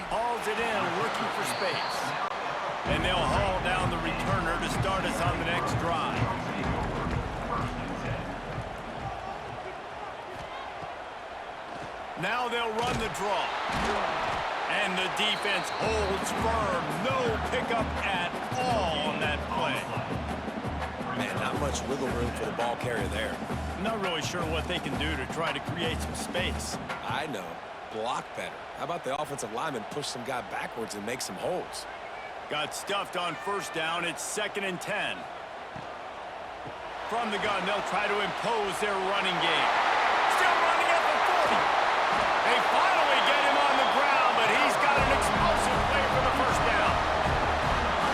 Hauls it in, looking for space. And they'll haul down the returner to start us on the next drive. Now they'll run the draw. And the defense holds firm. No pickup at all on that play. Man, not much wiggle room for the ball carrier there. I'm not really sure what they can do to try to create some space. I know. Block better. How about the offensive lineman push some guy backwards and make some holes? Got stuffed on first down. It's 2nd and 10. From the gun, they'll try to impose their running game. Still running at the 40. They finally get him on the ground, but he's got an explosive play for the first down.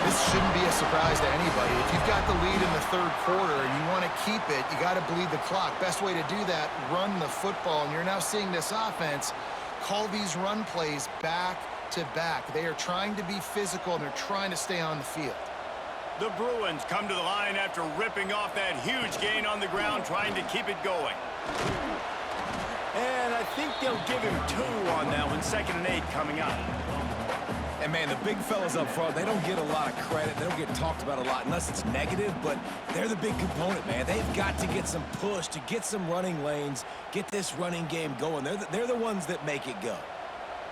This shouldn't be a surprise to anybody. If you've got the lead in the third quarter and you want to keep it, you got to bleed the clock. Best way to do that, run the football. And you're now seeing this offense call these run plays back to back. They are trying to be physical, and they're trying to stay on the field. The Bruins come to the line after ripping off that huge gain on the ground, trying to keep it going. And I think they'll give him 2 on that one. 2nd and 8 coming up. And, man, the big fellas up front, they don't get a lot of credit. They don't get talked about a lot unless it's negative, but they're the big component, man. They've got to get some push, to get some running lanes, get this running game going. They're the ones that make it go.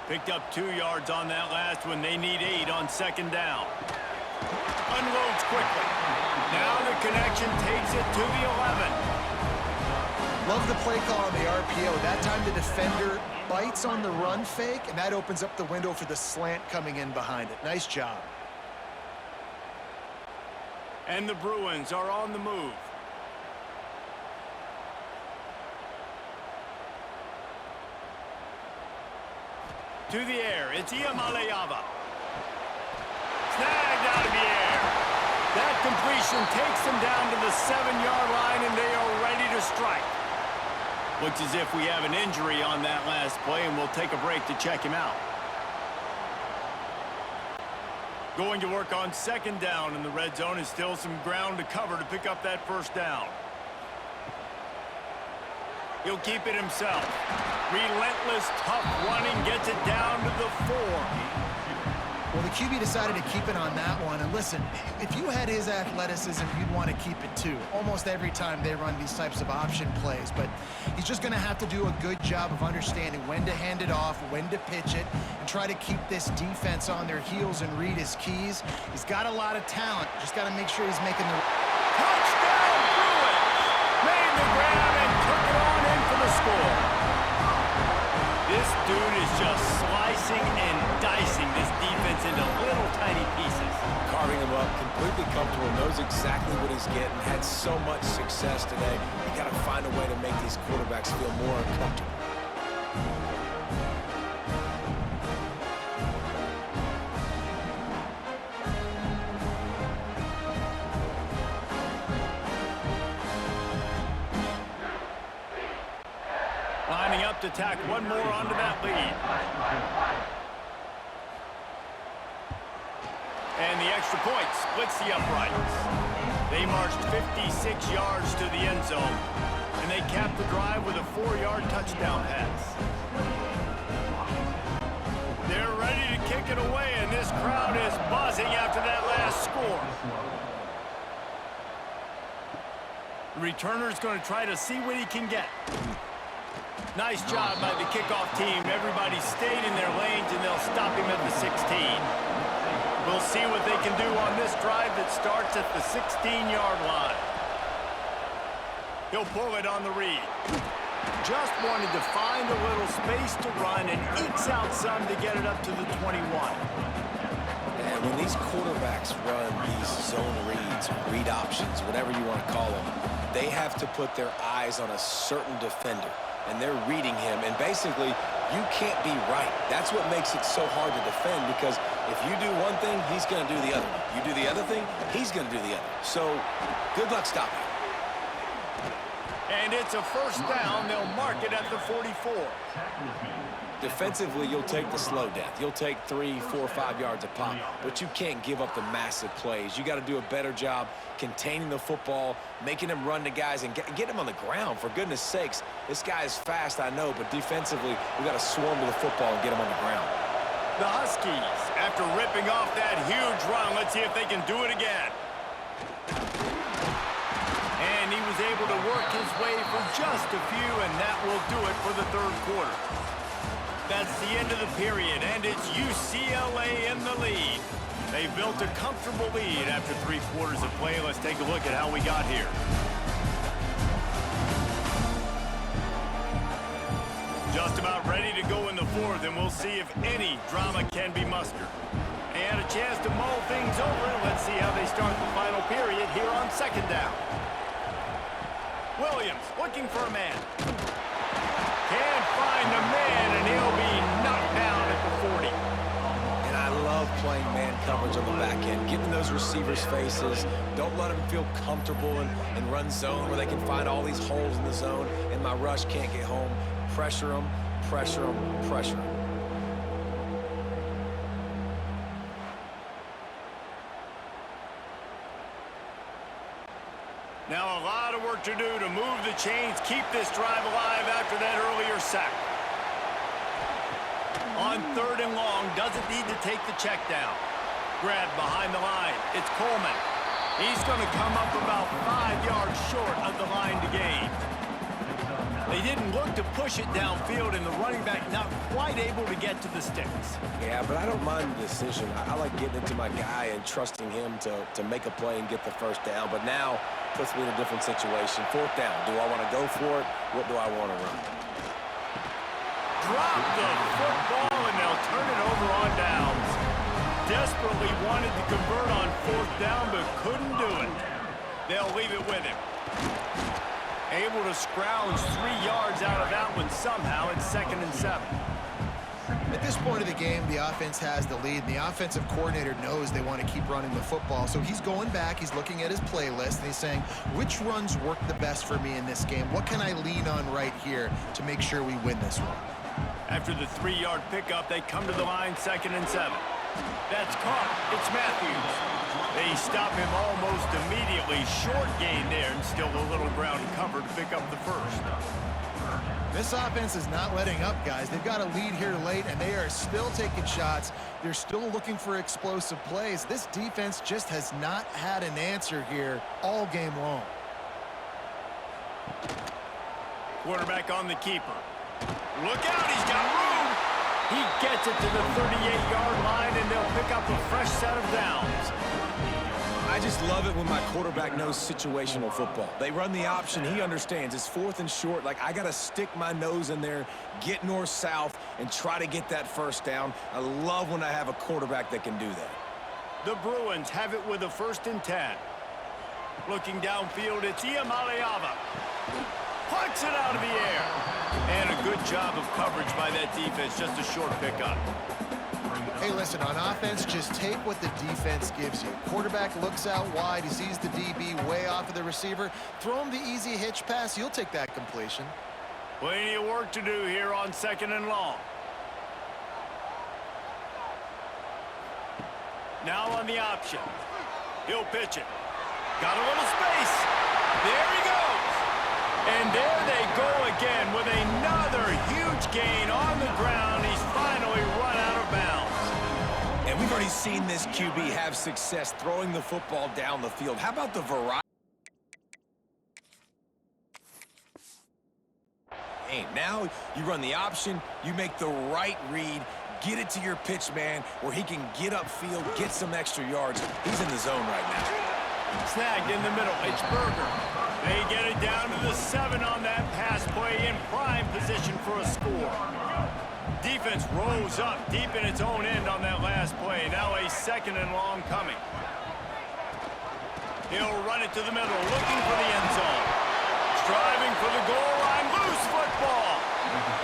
Picked up 2 yards on that last one. They need 8 on 2nd down. Unloads quickly. Now the connection takes it to the 11. Love the play call on the RPO. That time the defender bites on the run fake, and that opens up the window for the slant coming in behind it. Nice job. And the Bruins are on the move. To the air, it's Iamaleava. Snagged out of the air. That completion takes them down to the 7-yard line, and they are ready to strike. Looks as if we have an injury on that last play, and we'll take a break to check him out. Going to work on 2nd down in the red zone, is still some ground to cover to pick up that first down. He'll keep it himself. Relentless, tough running, gets it down to the 4. Well, the QB decided to keep it on that one. And listen, if you had his athleticism, you'd want to keep it too. Almost every time they run these types of option plays. But he's just going to have to do a good job of understanding when to hand it off, when to pitch it, and try to keep this defense on their heels and read his keys. He's got a lot of talent. Just got to make sure he's making the... Touchdown, Bruins! Made the grab and took it on in for the score. This dude is just slicing and dicing this defense into little tiny pieces. Carving him up, completely comfortable, knows exactly what he's getting, had so much success today. You got to find a way to make these quarterbacks feel more uncomfortable. Lining up to tack one more onto that lead. And the extra point splits the uprights. They marched 56 yards to the end zone, and they capped the drive with a 4-yard touchdown pass. They're ready to kick it away, and this crowd is buzzing after that last score. The returner's going to try to see what he can get. Nice job by the kickoff team. Everybody stayed in their lanes, and they'll stop him at the 16. We'll see what they can do on this drive that starts at the 16-yard line. He'll pull it on the read. Just wanted to find a little space to run and ekes out some to get it up to the 21. And when these quarterbacks run these zone reads, read options, whatever you want to call them, they have to put their eyes on a certain defender. And they're reading him. And basically, you can't be right. That's what makes it so hard to defend, because if you do one thing, he's going to do the other. You do the other thing, he's going to do the other. So good luck stopping. And it's a first down. They'll mark it at the 44. Defensively, you'll take the slow death. You'll take 3, 4, 5 yards a pop, but you can't give up the massive plays. You got to do a better job containing the football, making him run to guys, and get him on the ground. For goodness sakes, this guy is fast, I know, but defensively, we got to swarm to the football and get him on the ground. The Huskies, after ripping off that huge run, let's see if they can do it again. And he was able to work his way for just a few, and that will do it for the third quarter. That's the end of the period, and it's UCLA in the lead. They've built a comfortable lead after 3 quarters of play. Let's take a look at how we got here. Just about ready to go in the fourth, and we'll see if any drama can be mustered. And a chance to mull things over. Let's see how they start the final period here on second down. Williams looking for a man. Can't find the man, and he'll be knocked down at the 40. And I love playing man coverage on the back end, getting those receivers' faces. Don't let them feel comfortable and run zone where they can find all these holes in the zone, and my rush can't get home. Pressure them, pressure them, pressure them. Now a lot of work to do to move the chains, keep this drive alive after that earlier sack. On third and long, doesn't need to take the check down. Grab behind the line. It's Coleman. He's going to come up about 5 yards short of the line to gain. They didn't look to push it downfield, and the running back not quite able to get to the sticks. Yeah, but I don't mind the decision. I like getting into my guy and trusting him to make a play and get the first down. But now, puts me in a different situation. Fourth down. Do I want to go for it? What do I want to run? Drop the football, and they'll turn it over on downs. Desperately wanted to convert on fourth down, but couldn't do it. They'll leave it with him. Able to scrounge 3 yards out of that one somehow. It's 2nd and 7. At this point of the game, the offense has the lead, and the offensive coordinator knows they want to keep running the football. So he's going back, he's looking at his playlist, and he's saying, which runs work the best for me in this game? What can I lean on right here to make sure we win this one? After the 3-yard pickup, they come to the line, 2nd and 7. That's caught. It's Matthews. They stop him almost immediately. Short gain there, and still a little ground cover to pick up the first. This offense is not letting up, guys. They've got a lead here late, and they are still taking shots. They're still looking for explosive plays. This defense just has not had an answer here all game long. Quarterback on the keeper. Look out, he's got room. He gets it to the 38-yard line, and they'll pick up a fresh set of downs. I just love it when my quarterback knows situational football. They run the option. He understands. It's 4th and short. Like, I got to stick my nose in there, get north-south, and try to get that first down. I love when I have a quarterback that can do that. The Bruins have it with a 1st and 10. Looking downfield, it's Iamaleava. Puts it out of the air. And a good job of coverage by that defense. Just a short pickup. Hey, listen, on offense, just take what the defense gives you. Quarterback looks out wide. He sees the DB way off of the receiver. Throw him the easy hitch pass. You'll take that completion. Plenty of work to do here on 2nd and long. Now on the option. He'll pitch it. Got a little space. There he goes. And there they go again with another huge gain on the ground. He's finally run out of bounds. And we've already seen this QB have success throwing the football down the field. How about the variety? Hey, now you run the option, you make the right read, get it to your pitch man where he can get upfield, get some extra yards. He's in the zone right now. Snagged in the middle. It's Berger. They get it down to the 7 on that pass play in prime position for a score. Defense rose up deep in its own end on that last play. Now a 2nd and long coming. He'll run it to the middle, looking for the end zone. Striving for the goal line. Loose football.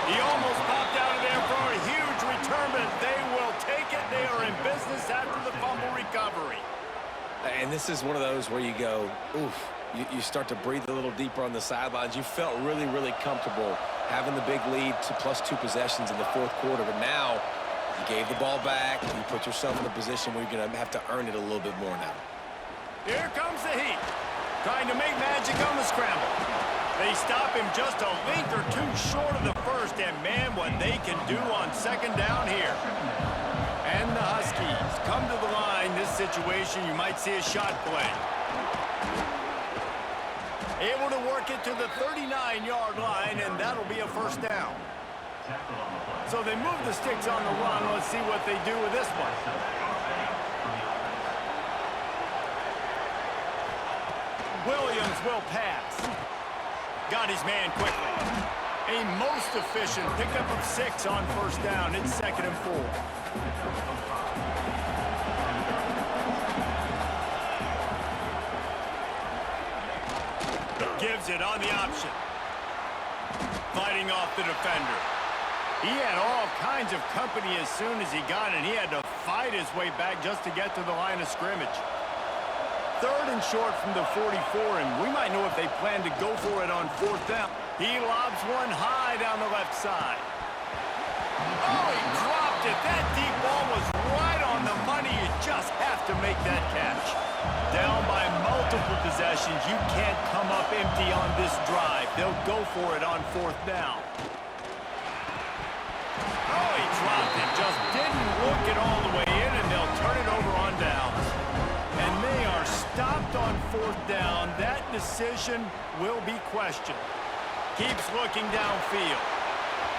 He almost popped out of there for a huge return, but they will take it. They are in business after the fumble recovery. And this is one of those where you go, oof, you start to breathe a little deeper on the sidelines. You felt really, really comfortable having the big lead to +2 possessions in the 4th quarter, but now you gave the ball back. You put yourself in a position where you're going to have to earn it a little bit more now. Here comes the heat, trying to make magic on the scramble. They stop him just a length or 2 short of the first, and man, what they can do on 2nd down here. And the Huskies come to the line. This situation, you might see a shot play. Able to work it to the 39-yard line, and that'll be a 1st down. So they move the sticks on the run. Let's see what they do with this one. Williams will pass. Got his man quickly. A most efficient pickup of 6 on 1st down. It's 2nd and 4. Gives it on the option. Fighting off the defender. He had all kinds of company as soon as he got it. He had to fight his way back just to get to the line of scrimmage. 3rd and short from the 44, and we might know if they plan to go for it on 4th down. He lobs one high down the left side. Oh, he dropped it. That deep ball was right on the money. You just have to make that catch. Down by multiple possessions. You can't come up empty on this drive. They'll go for it on 4th down. Oh, he dropped it. Just didn't look it all the way in, and they'll turn it over on downs. And they are stopped on 4th down. That decision will be questioned. Keeps looking downfield.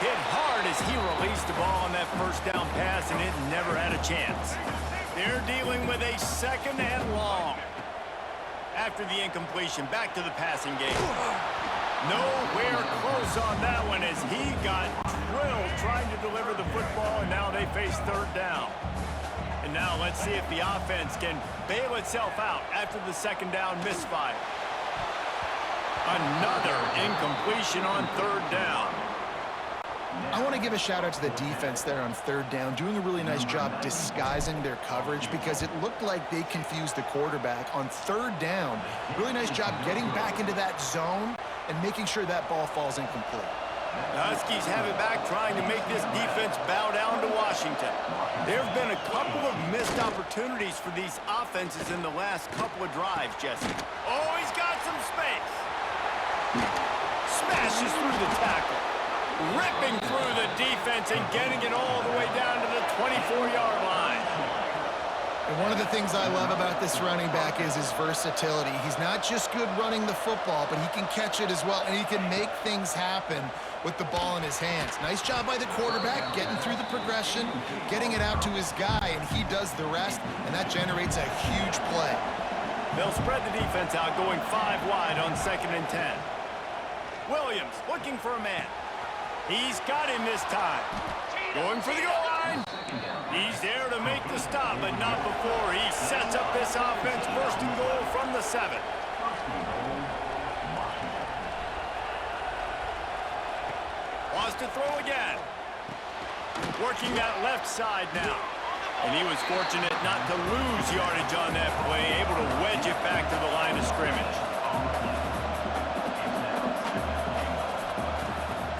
Hit hard as he released the ball on that 1st down pass, and it never had a chance. They're dealing with a 2nd and long. After the incompletion, back to the passing game. Nowhere close on that one as he got drilled trying to deliver the football, and now they face 3rd down. And now let's see if the offense can bail itself out after the 2nd down misfire. Another incompletion on 3rd down. I want to give a shout out to the defense there on 3rd down, doing a really nice job disguising their coverage because it looked like they confused the quarterback on 3rd down. Really nice job getting back into that zone and making sure that ball falls incomplete. The Huskies have it back, trying to make this defense bow down to Washington. There have been a couple of missed opportunities for these offenses in the last couple of drives, Jesse. Oh, he's got some space. Smashes through the tackle. Ripping through the defense and getting it all the way down to the 24-yard line. And one of the things I love about this running back is his versatility. He's not just good running the football, but he can catch it as well, and he can make things happen with the ball in his hands. Nice job by the quarterback, getting through the progression, getting it out to his guy, and he does the rest, and that generates a huge play. They'll spread the defense out, going 5 wide on 2nd and 10. Williams looking for a man. He's got him this time. Going for the goal line. He's there to make the stop, but not before he sets up this offense. 1st and goal from the 7. Wants to throw again. Working that left side now. And he was fortunate not to lose yardage on that play, able to wedge it back to the line of scrimmage.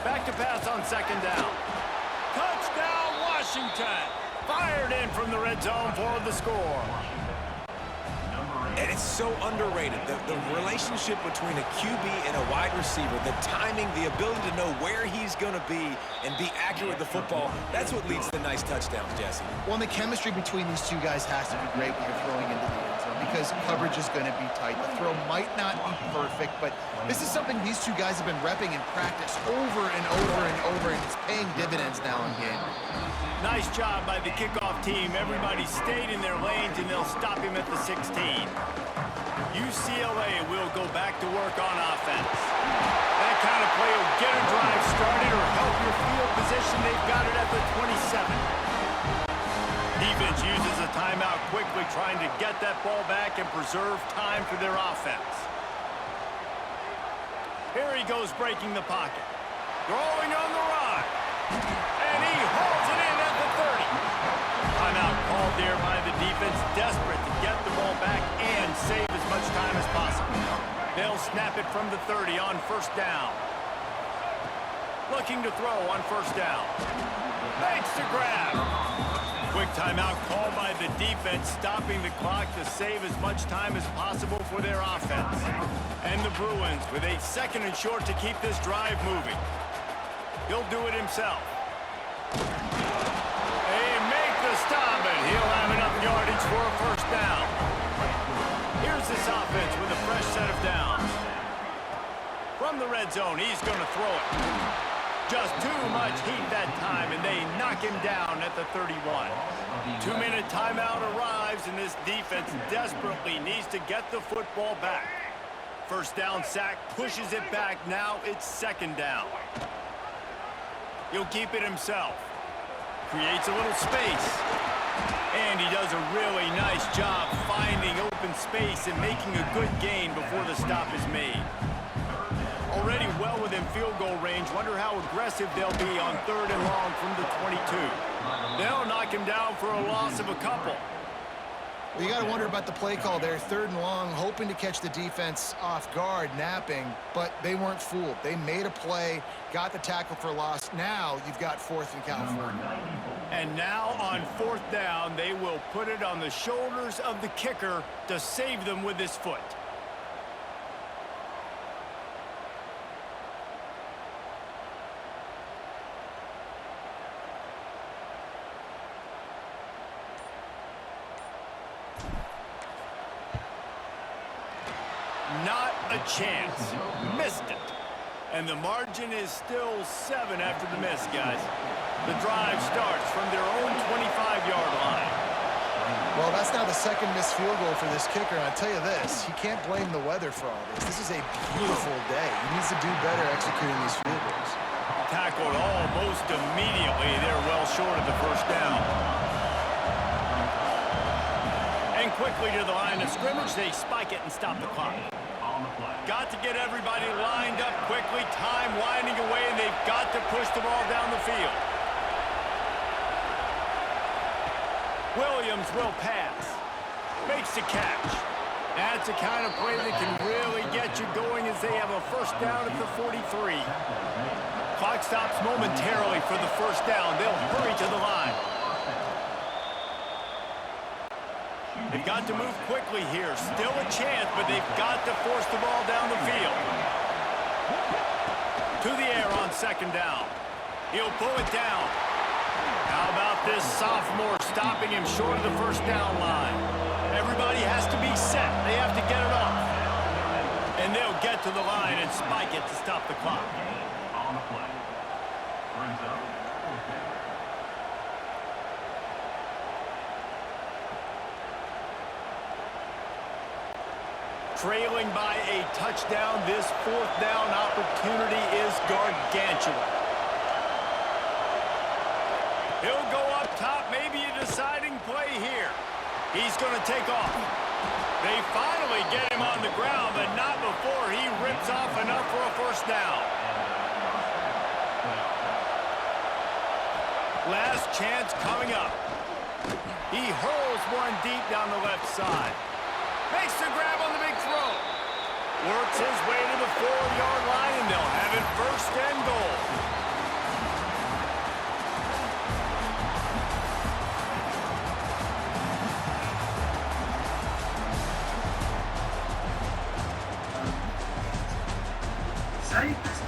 Back to pass on 2nd down. Touchdown, Washington. Fired in from the red zone for the score. And it's so underrated. The relationship between a QB and a wide receiver, the timing, the ability to know where he's going to be and be accurate with the football, that's what leads to nice touchdowns, Jesse. Well, and the chemistry between these two guys has to be great when you're throwing into the end zone because coverage is going to be tight. The throw might not be perfect, but this is something these two guys have been repping in practice over and over and over, and it's paying dividends now in game. Nice job by the kickoff team. Everybody stayed in their lanes, and they'll stop him at the 16. UCLA will go back to work on offense. That kind of play will get a drive started or help your field position. They've got it at the 27. Defense uses a timeout quickly, trying to get that ball back and preserve time for their offense. Here he goes, breaking the pocket. Throwing on the run. And he hauls it in at the 30. Timeout called there by the defense, desperate to get the ball back and save as much time as possible. They'll snap it from the 30 on first down. Looking to throw on first down. Makes the grab. Quick timeout called by the defense, stopping the clock to save as much time as possible for their offense. And the Bruins with a 2nd and short to keep this drive moving. He'll do it himself. They make the stop, and he'll have enough yardage for a first down. Here's this offense with a fresh set of downs. From the red zone, he's going to throw it. Just too much heat that time, and they knock him down at the 31. 2-minute timeout arrives, and this defense desperately needs to get the football back. First down sack, pushes it back. Now it's 2nd down. He'll keep it himself. Creates a little space. And he does a really nice job finding open space and making a good gain before the stop is made. Already well within field goal range. Wonder how aggressive they'll be on 3rd and long from the 22. They'll knock him down for a loss of a couple. Well, you got to wonder about the play call there. 3rd and long, hoping to catch the defense off guard, napping, but they weren't fooled. They made a play, got the tackle for a loss. Now you've got 4th and California. And now on 4th down, they will put it on the shoulders of the kicker to save them with his foot. Not a chance. Missed it. And the margin is still 7 after the miss, guys. The drive starts from their own 25-yard line. Well, that's now the 2nd missed field goal for this kicker. And I'll tell you this, he can't blame the weather for all this. This is a beautiful day. He needs to do better executing these field goals. Tackled almost immediately. They're well short of the first down. And quickly to the line of scrimmage, they spike it and stop the clock. Got to get everybody lined up quickly, time winding away, and they've got to push the ball down the field. Williams will pass. Makes the catch. That's the kind of play that can really get you going as they have a first down at the 43. Clock stops momentarily for the first down. They'll hurry to the line. They've got to move quickly here. Still a chance, but they've got to force the ball down the field. To the air on 2nd down. He'll pull it down. How about this sophomore stopping him short of the first down line? Everybody has to be set. They have to get it off. And they'll get to the line and spike it to stop the clock. On the play. Brings up 4th down. Trailing by a touchdown, this 4th down opportunity is gargantuan. He'll go up top, maybe a deciding play here. He's going to take off. They finally get him on the ground, but not before he rips off enough for a first down. Last chance coming up. He hurls one deep down the left side. Makes the grab on the big throw. Works his way to the 4-yard line, and they'll have it 1st and goal. Safe